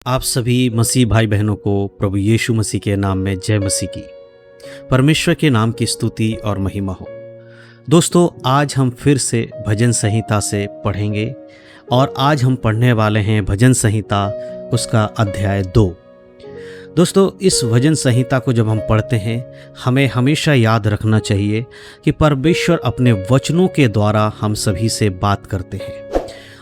आप सभी मसीह भाई बहनों को प्रभु यीशु मसीह के नाम में जय मसीह की। परमेश्वर के नाम की स्तुति और महिमा हो। दोस्तों, आज हम फिर से भजन संहिता से पढ़ेंगे और आज हम पढ़ने वाले हैं भजन संहिता उसका अध्याय 2। दोस्तों, इस भजन संहिता को जब हम पढ़ते हैं हमें हमेशा याद रखना चाहिए कि परमेश्वर अपने वचनों के द्वारा हम सभी से बात करते हैं।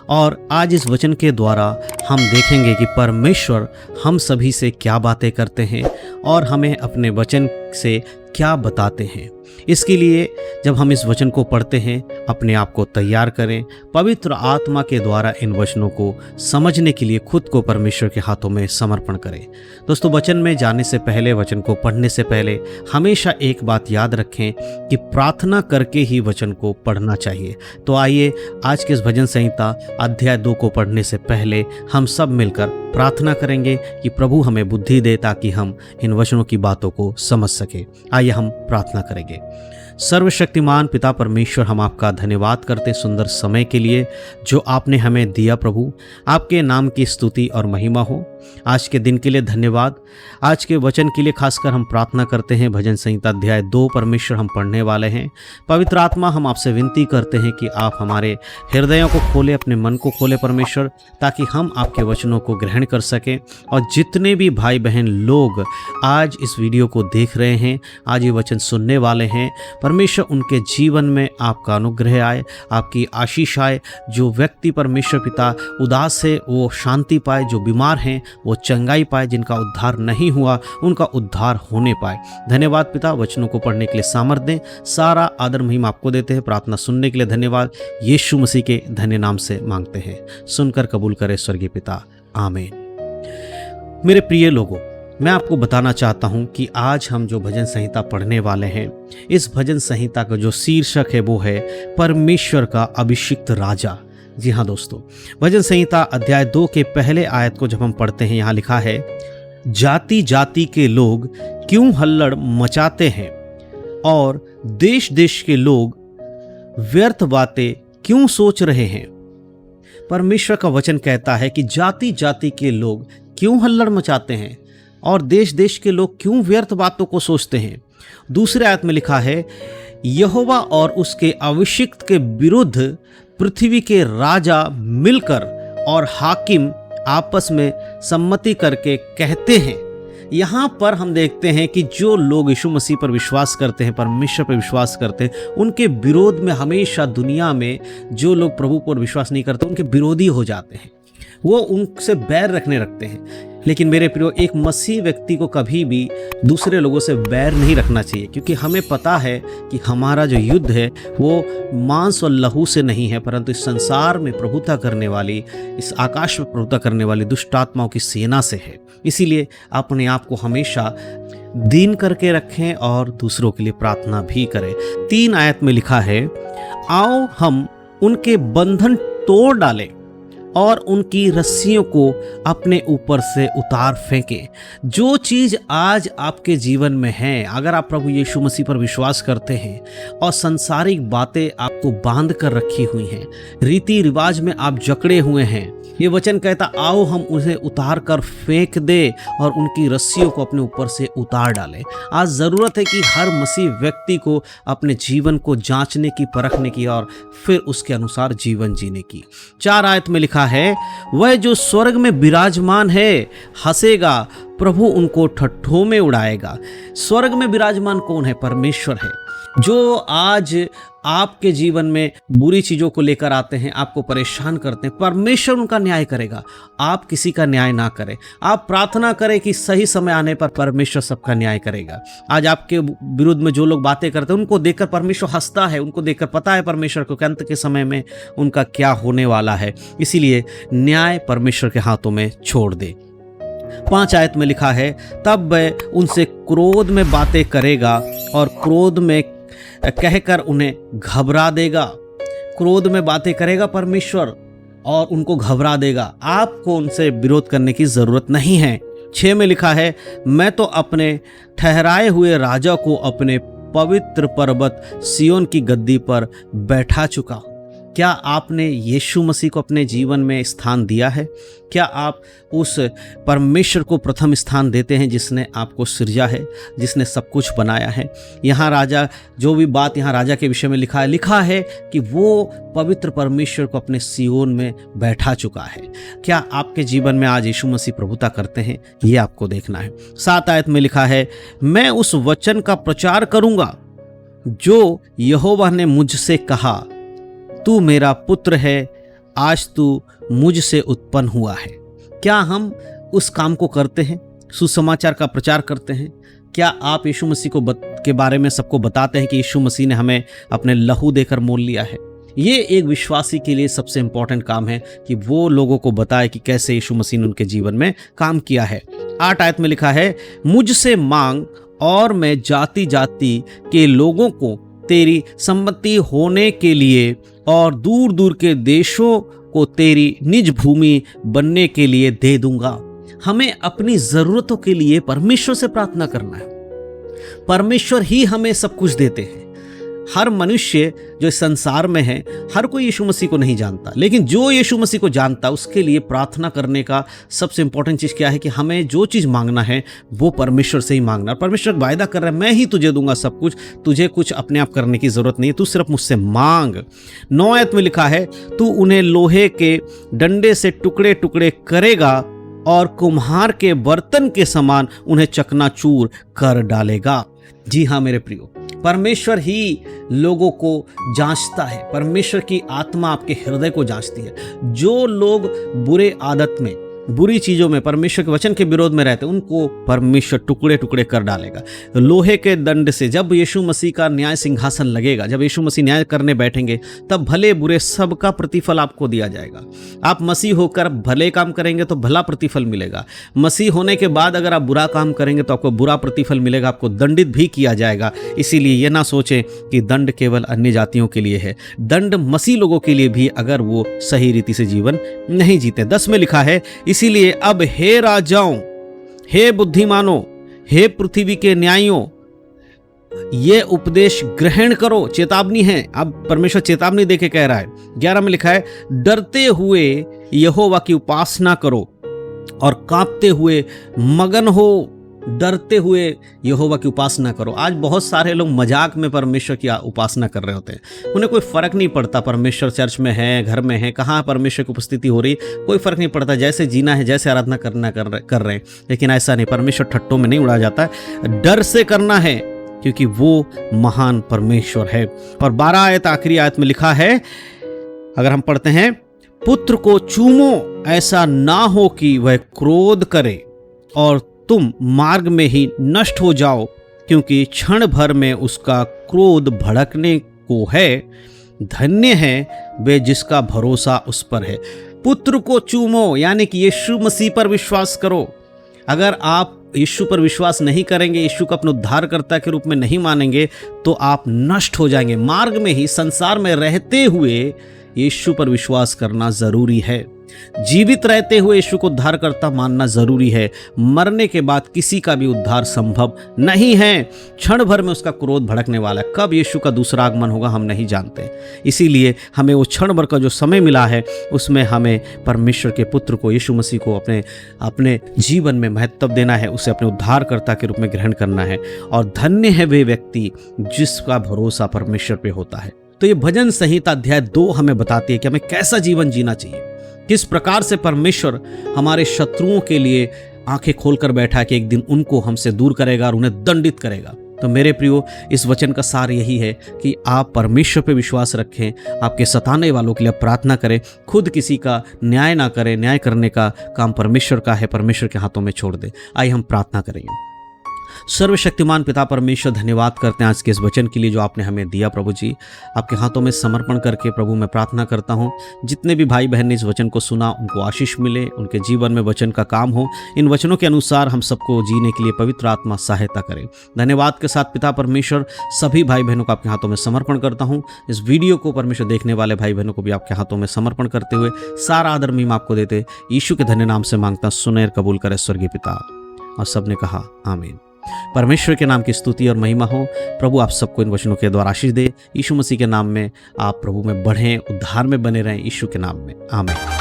और आज इस वचन के द्वारा हम देखेंगे कि परमेश्वर हम सभी से क्या बातें करते हैं और हमें अपने वचन से क्या बताते हैं। इसके लिए जब हम इस वचन को पढ़ते हैं अपने आप को तैयार करें, पवित्र आत्मा के द्वारा इन वचनों को समझने के लिए खुद को परमेश्वर के हाथों में समर्पण करें। दोस्तों, वचन में जाने से पहले, वचन को पढ़ने से पहले हमेशा एक बात याद रखें कि प्रार्थना करके ही वचन को पढ़ना चाहिए। तो आइए आज के इस भजन संहिता अध्याय 2 को पढ़ने से पहले हम सब मिलकर प्रार्थना करेंगे कि प्रभु हमें बुद्धि दे ताकि हम इन वचनों की बातों को समझ सके। आइए हम प्रार्थना करेंगे। सर्वशक्तिमान पिता परमेश्वर, हम आपका धन्यवाद करते सुंदर समय के लिए जो आपने हमें दिया। प्रभु, आपके नाम की स्तुति और महिमा हो। आज के दिन के लिए धन्यवाद। आज के वचन के लिए खासकर हम प्रार्थना करते हैं। भजन संहिता अध्याय 2 परमेश्वर हम पढ़ने वाले हैं। पवित्र आत्मा, हम आपसे विनती करते हैं कि आप हमारे हृदयों को खोले, अपने मन को खोले परमेश्वर, ताकि हम आपके वचनों को ग्रहण कर सकें। और जितने भी भाई बहन लोग आज इस वीडियो को देख रहे हैं, आज ये वचन सुनने वाले हैं, परमेश्वर उनके जीवन में आपका अनुग्रह आए, आपकी आशीष आए। जो व्यक्ति परमेश्वर पिता उदास है वो शांति पाए, जो बीमार हैं वो चंगाई पाए, जिनका उद्धार नहीं हुआ उनका उद्धार होने पाए। धन्यवाद पिता, वचनों को पढ़ने के लिए सामर्थ दें। सारा आदर महिमा आपको देते हैं। प्रार्थना सुनने के लिए धन्यवाद। यीशु मसीह के धन्य नाम से मांगते हैं, सुनकर कबूल करे स्वर्गीय पिता, आमीन। मेरे प्रिय लोगों, मैं आपको बताना चाहता हूं कि आज हम जो भजन संहिता पढ़ने वाले हैं, इस भजन संहिता का जो शीर्षक है वो है परमेश्वर का अभिषिक्त राजा। जी हाँ दोस्तों, भजन संहिता अध्याय 2 के पहले आयत को जब हम पढ़ते हैं, यहाँ लिखा है, जाति जाति के लोग क्यों हल्लड़ मचाते हैं और देश देश के लोग व्यर्थ बातें क्यों सोच रहे हैं। परमेश्वर का वचन कहता है कि जाति जाति के लोग क्यों हल्लड़ मचाते हैं और देश देश के लोग क्यों व्यर्थ बातों को सोचते हैं। दूसरे आयत में लिखा है, यहोवा और उसके अभिषिक्त के विरुद्ध पृथ्वी के राजा मिलकर और हाकिम आपस में सम्मति करके कहते हैं। यहाँ पर हम देखते हैं कि जो लोग यीशु मसीह पर विश्वास करते हैं, परमेश्वर पर विश्वास करते हैं, उनके विरोध में हमेशा दुनिया में जो लोग प्रभु पर विश्वास नहीं करते उनके विरोधी हो जाते हैं, वो उनसे बैर रखने लगते हैं। लेकिन मेरे प्रियो, एक मसीह व्यक्ति को कभी भी दूसरे लोगों से बैर नहीं रखना चाहिए, क्योंकि हमें पता है कि हमारा जो युद्ध है वो मांस और लहू से नहीं है, परंतु इस संसार में प्रभुता करने वाली, इस आकाश में प्रभुता करने वाली दुष्ट आत्माओं की सेना से है। इसीलिए अपने आप को हमेशा दीन करके रखें और दूसरों के लिए प्रार्थना भी करें। 3 आयत में लिखा है, आओ हम उनके बंधन तोड़ डालें और उनकी रस्सियों को अपने ऊपर से उतार फेंकें। जो चीज़ आज आपके जीवन में है, अगर आप प्रभु यीशु मसीह पर विश्वास करते हैं और सांसारिक बातें आपको बांध कर रखी हुई हैं, रीति रिवाज में आप जकड़े हुए हैं, ये वचन कहता आओ हम उसे उतार कर फेंक दे और उनकी रस्सियों को अपने ऊपर से उतार डालें। आज ज़रूरत है कि हर मसीह व्यक्ति को अपने जीवन को जांचने की, परखने की और फिर उसके अनुसार जीवन जीने की। 4 आयत में लिखा है, वह जो स्वर्ग में विराजमान है हंसेगा, प्रभु उनको ठट्ठों में उड़ाएगा। स्वर्ग में विराजमान कौन है? परमेश्वर है। जो आज आपके जीवन में बुरी चीज़ों को लेकर आते हैं, आपको परेशान करते हैं, परमेश्वर उनका न्याय करेगा। आप किसी का न्याय ना करें। आप प्रार्थना करें कि सही समय आने पर परमेश्वर सबका न्याय करेगा। आज आपके विरुद्ध में जो लोग बातें करते हैं उनको देखकर परमेश्वर हंसता है, उनको देखकर पता है परमेश्वर को कि अंत के समय में उनका क्या होने वाला है। इसीलिए न्याय परमेश्वर के हाथों में छोड़ दे। 5 आयत में लिखा है, तब वह उनसे क्रोध में बातें करेगा और क्रोध में कहकर उन्हें घबरा देगा। क्रोध में बातें करेगा परमेश्वर और उनको घबरा देगा। आपको उनसे विरोध करने की जरूरत नहीं है। 6 में लिखा है, मैं तो अपने ठहराए हुए राजा को अपने पवित्र पर्वत सियोन की गद्दी पर बैठा चुका। क्या आपने यीशु मसीह को अपने जीवन में स्थान दिया है? क्या आप उस परमेश्वर को प्रथम स्थान देते हैं जिसने आपको सृजा है, जिसने सब कुछ बनाया है? यहाँ राजा, जो भी बात यहाँ राजा के विषय में लिखा है कि वो पवित्र परमेश्वर को अपने सियोन में बैठा चुका है। क्या आपके जीवन में आज यीशु मसीह प्रभुता करते हैं? ये आपको देखना है। 7 आयत में लिखा है, मैं उस वचन का प्रचार करूंगा जो यहोवा ने मुझसे कहा, तू मेरा पुत्र है, आज तू मुझसे उत्पन्न हुआ है। क्या हम उस काम को करते हैं? सुसमाचार का प्रचार करते हैं? क्या आप यीशु मसीह को के बारे में सबको बताते हैं कि यीशु मसीह ने हमें अपने लहू देकर मोल लिया है? ये एक विश्वासी के लिए सबसे इंपॉर्टेंट काम है कि वो लोगों को बताए कि कैसे यीशु मसीह ने उनके जीवन में काम किया है। 8 आयत में लिखा है, मुझसे मांग और मैं जाति जाति के लोगों को तेरी सम्मति होने के लिए और दूर दूर के देशों को तेरी निज भूमि बनने के लिए दे दूंगा। हमें अपनी जरूरतों के लिए परमेश्वर से प्रार्थना करना है। परमेश्वर ही हमें सब कुछ देते हैं। हर मनुष्य जो इस संसार में है, हर कोई यीशु मसीह को नहीं जानता, लेकिन जो यीशु मसीह को जानता उसके लिए प्रार्थना करने का सबसे इंपॉर्टेंट चीज़ क्या है कि हमें जो चीज़ मांगना है वो परमेश्वर से ही मांगना। परमेश्वर वायदा कर रहा है, मैं ही तुझे दूंगा सब कुछ, तुझे कुछ अपने आप करने की जरूरत नहीं है, तू सिर्फ मुझसे मांग। 9 आयत में लिखा है, तू उन्हें लोहे के डंडे से टुकड़े टुकड़े करेगा और कुम्हार के बर्तन के समान उन्हें चकनाचूर कर डालेगा। जी हाँ मेरे प्रियो, परमेश्वर ही लोगों को जांचता है। परमेश्वर की आत्मा आपके हृदय को जांचती है। जो लोग बुरे आदत में, बुरी चीज़ों में, परमेश्वर के वचन के विरोध में रहते हैं, उनको परमेश्वर टुकड़े टुकड़े कर डालेगा। लोहे के दंड से जब यीशु मसीह का न्याय सिंहासन लगेगा, जब यीशु मसीह न्याय करने बैठेंगे, तब भले बुरे सबका प्रतिफल आपको दिया जाएगा। आप मसीह होकर भले काम करेंगे तो भला प्रतिफल मिलेगा। मसीह होने के बाद अगर आप बुरा काम करेंगे तो आपको बुरा प्रतिफल मिलेगा, आपको दंडित भी किया जाएगा। इसीलिए ये ना सोचें कि दंड केवल अन्य जातियों के लिए है, दंड मसीह लोगों के लिए भी, अगर वो सही रीति से जीवन नहीं जीते। 10 में लिखा है, इसीलिए अब हे राजाओं, हे बुद्धिमानों, हे पृथ्वी के न्यायियों, ये उपदेश ग्रहण करो। चेतावनी है, अब परमेश्वर चेतावनी देके कह रहा है। 11 में लिखा है, डरते हुए यहोवा की उपासना करो और कांपते हुए मगन हो। डरते हुए यहोवा की उपासना करो। आज बहुत सारे लोग मजाक में परमेश्वर की उपासना कर रहे होते हैं। उन्हें कोई फर्क नहीं पड़ता परमेश्वर चर्च में है, घर में है, कहाँ परमेश्वर की उपस्थिति हो रही, कोई फर्क नहीं पड़ता। जैसे जीना है, जैसे आराधना करना कर रहे हैं। लेकिन ऐसा नहीं, परमेश्वर ठट्टों में नहीं उड़ा जाता, डर से करना है क्योंकि वो महान परमेश्वर है। और 12 आयत, आखिरी आयत में लिखा है, अगर हम पढ़ते हैं, पुत्र को चूमो, ऐसा ना हो कि वह क्रोध करे और तुम मार्ग में ही नष्ट हो जाओ, क्योंकि क्षण भर में उसका क्रोध भड़कने को है। धन्य है वे जिसका भरोसा उस पर है। पुत्र को चूमो यानी कि यीशु मसीह पर विश्वास करो। अगर आप यीशु पर विश्वास नहीं करेंगे, यीशु को अपने उद्धारकर्ता के रूप में नहीं मानेंगे, तो आप नष्ट हो जाएंगे। मार्ग में ही, संसार में रहते हुए यीशु पर विश्वास करना जरूरी है। जीवित रहते हुए यीशु को उद्धारकर्ता मानना जरूरी है। मरने के बाद किसी का भी उद्धार संभव नहीं है। क्षण भर में उसका क्रोध भड़कने वाला है। कब यीशु का दूसरा आगमन होगा हम नहीं जानते। इसीलिए हमें वो क्षण भर का जो समय मिला है, उसमें हमें परमेश्वर के पुत्र को, यीशु मसीह को अपने जीवन में महत्व देना है, उसे अपने उद्धारकर्ता के रूप में ग्रहण करना है। और धन्य है वे व्यक्ति जिसका भरोसा परमेश्वर पे होता है। तो ये भजन संहिता अध्याय 2 हमें बताती है कि हमें कैसा जीवन जीना चाहिए, किस प्रकार से परमेश्वर हमारे शत्रुओं के लिए आंखें खोलकर बैठा है कि एक दिन उनको हमसे दूर करेगा और उन्हें दंडित करेगा। तो मेरे प्रियो, इस वचन का सार यही है कि आप परमेश्वर पे विश्वास रखें, आपके सताने वालों के लिए प्रार्थना करें, खुद किसी का न्याय ना करें। न्याय करने का काम परमेश्वर का है, परमेश्वर के हाथों में छोड़ दें। आइए हम प्रार्थना करेंगे। सर्वशक्तिमान पिता परमेश्वर, धन्यवाद करते हैं आज के इस वचन के लिए जो आपने हमें दिया। प्रभु जी, आपके हाथों में समर्पण करके प्रभु मैं प्रार्थना करता हूँ, जितने भी भाई बहन ने इस वचन को सुना उनको आशीष मिले, उनके जीवन में वचन का काम हो। इन वचनों के अनुसार हम सबको जीने के लिए पवित्र आत्मा सहायता करे। धन्यवाद के साथ पिता परमेश्वर, सभी भाई बहनों को आपके हाथों में समर्पण करता हूँ। इस वीडियो को परमेश्वर देखने वाले भाई बहनों को भी आपके हाथों में समर्पण करते हुए सारा आदर महिमा आपको देते यीशु के धन्य नाम से मांगता, सुने और कबूल करे स्वर्गीय पिता। और सबने कहा आमीन। परमेश्वर के नाम की स्तुति और महिमा हो। प्रभु आप सबको इन वचनों के द्वारा आशीष दे। यीशु मसीह के नाम में आप प्रभु में बढ़ें, उद्धार में बने रहें, यीशु के नाम में आमीन।